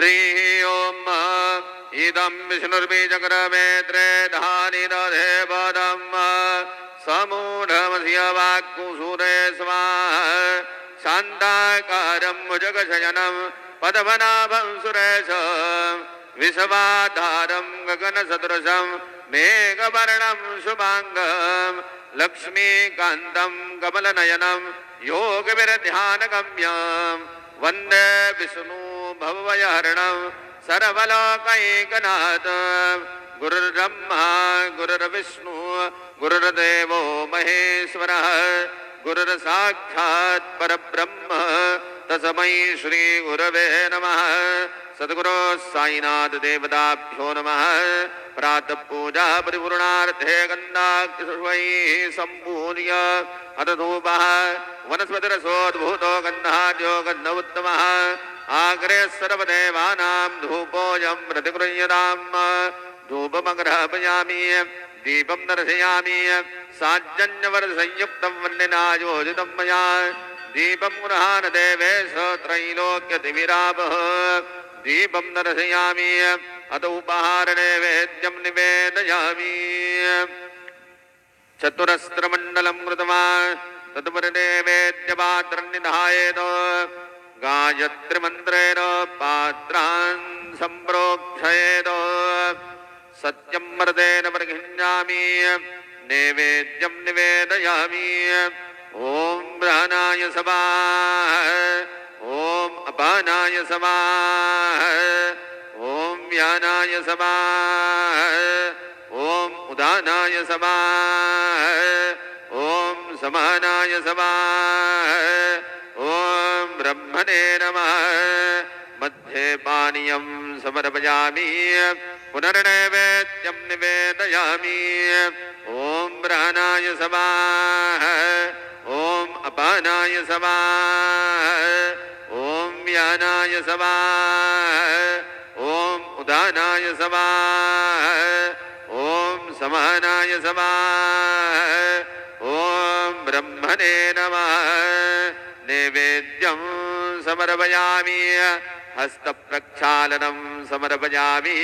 हरि ओम इदं विष्णुर्बीजक्रमे त्रेधानि दधे पदं समूढमस्य वाक्कुसुरे स्वाहा शान्ताकारं भुजगशयनं पद्मनाभं सुरेशं विश्वाधारं गगनसदृशं मेघवर्णं शुभांगं लक्ष्मीकान्तं कमलनयनं योगविरध्यानगम्यं वन्दे विष्णु भवभयहरणं सर्वलोकैकनाथं गुरुर्ब्रह्मा गुरुर्विष्णु गुरुर्देवो महेश्वरः गुरुर्साक्षात् परब्रह्म तस्मै श्री गुरवे नमः। सद्गुरो साईनाथ देवताभ्यो नमः। प्रातः पूजा परिपूर्णार्थे गन्धाक्षुष्वैः सम्पूर्य अथ धूपः वनस्पतिरसोद्भूतो गन्धाढ्यो गन्ध उत्तमः आग्रे सर्वदेवानां धूपोऽयं प्रतिगृह्यताम्। धूपमग्रहपयामि दीपं दर्शयामि साज्जन्यवर्षयुक्तं वन्निना योजितं मया दीपं गृहाण देवेश त्रैलोक्यतिविरापः दीपं दर्शयामि अत उपहारनैवेद्यं निवेदयामि। चतुरस्रमण्डलं कृतवान् तदुपरिनैवेद्यपात्रं निधायेत गायत्रीमन्त्रेण पात्रान् सम्प्रोक्षयेत सत्यं मर्देन परिगृह्णामि नैवेद्यं निवेदयामि। ओम प्राणाय स्वाहा ओम अपानाय स्वाहा ओम व्यानाय स्वाहा ओम उदानाय स्वाहा ओम समानाय स्वाहा ओम ब्रह्मणे नमः। मध्ये पानीयं समर्पयामि पुनर्नैवेद्यं निवेदयामि। ओम प्राणाय स्वाहा ओम अपानाय स्वाहा ओम व्यानाय स्वाहा ओम उदानाय स्वाहा ओम समानाय स्वाहा ओम ब्रह्मणे नमः। नैवेद्यं समर्पयामि हस्तप्रक्षालनं समर्पयामि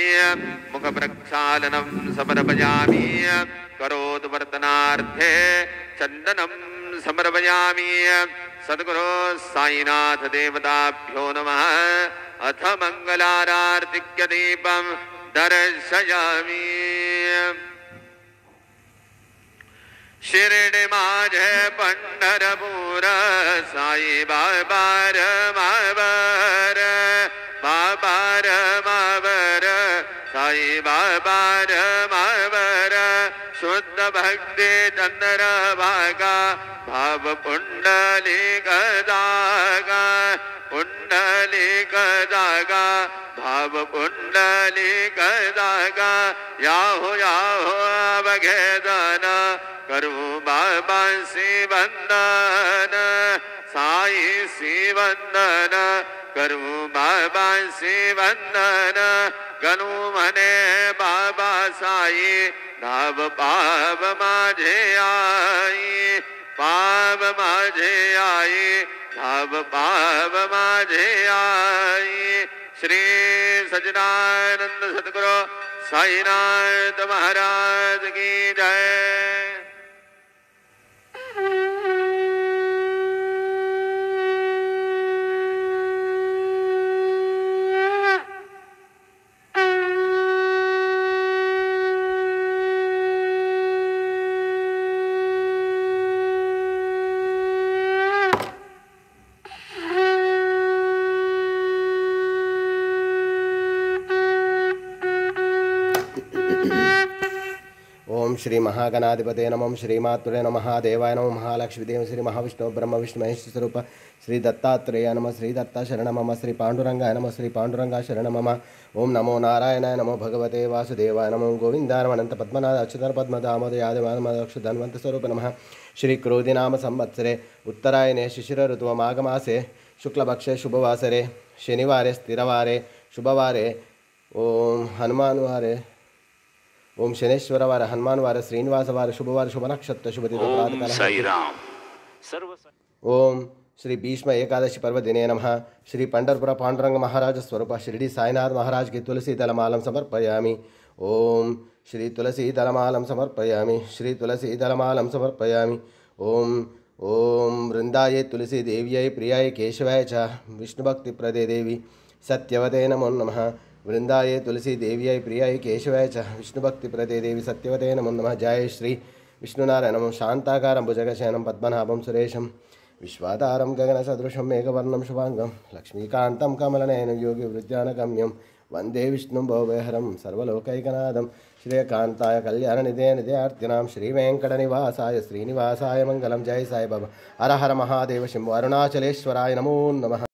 मुखप्रक्षालनं समर्पयामि करोद्वर्तनार्थे चन्दनं समर्पयामि। सद्गुरो साईनाथ देवताभ्यो नमः। अथ मंगलारार्तिक्य दीपं दर्शयामि। शिर्डी माझे पंढरपूर साई बाबार मावर बाबार मावर साई बाबार मावर शुद्ध भक्ति चंद्र भागा भाव पुंडलिक दागा पुंडलिक दागा भाव पुंडलिक दागा याहो याहो अवघेदन करू बाबा सी वंदन साई सी वंदन करू बाबा सी वंदन गणू मने बाबा साई धाव पाव माझे आई पाव माझे आई धाव पाव माझे आई। श्री सच्चिदानंद सद्गुरु साईनाथ महाराज की जय। श्री महागणाधिपते नमः श्रीमातुरे नमः देवाय नमः महालक्ष्मीदेव श्री महाविष्णु ब्रह्म विष्णु महेश स्वरूप श्री दत्तात्रेय नमः श्री दत्ता शरण मम श्री पांडुरंगाय नमः श्री पांडुरंगा शरण मम। ओम नमो नारायणाय नमो भगवते वासुदेवाय नमो गोविंदाय अनंत पद्मनाथ अच्युत पद्मदामोद यादव धन्वंत स्वरूप नमः। श्री क्रोधिनाम संवत्सरे उत्तरायणे शिशिर ऋतु माघमासे शुक्लपक्षे शुभवासरे शनिवारे स्थिरवारे शुभवारे ओम हनुमानवारे ओम शनेश्वरवार हनुमानवार श्रीनिवासवार शुभवार शुभ नक्षत्र शुभ तिथि प्रातःकाल साई राम सर्व ओम श्री भीष्म एकादशी पर्व दिने नमः। श्री पंढरपुर पांडुरंग महाराज स्वरूप शिरडी साईनाथ महाराज की तुलसी दलमालं समर्पयामि। ओम श्री तुलसी दलमालं समर्पयामि। श्री तुलसी दलमालं समर्पयामि। ओम ओम वृंदाये तुलसी देव्यै प्रियाय केशवाय च विष्णुभक्तिप्रदे देवी सत्यवते नमो नमः। वृंदाये तुलसी देव्यै प्रियाय केशवाय च विष्णुभक्तिप्रदे देवी सत्यवते नमो नमः। जय श्री विष्णुनारायणं शांताकारं भुजगशयनं पद्मनाभं सुरेशं विश्वाधारं गगनसदृशं मेघवर्णं शुभांगं लक्ष्मीकान्तं कमलनयनं योगिवृद्धानगम्यं वन्दे विष्णुं भवभयहरं सर्वलोकैकनाथं श्रेयकान्ताय कल्याणनिधे निधयार्थिनां श्रीवेङ्कटनिवासाय श्रीनिवासाय मङ्गलं। जय साई बाबा। हर हर महादेव शंभो अरुणाचलेश्वराय नमो नमः।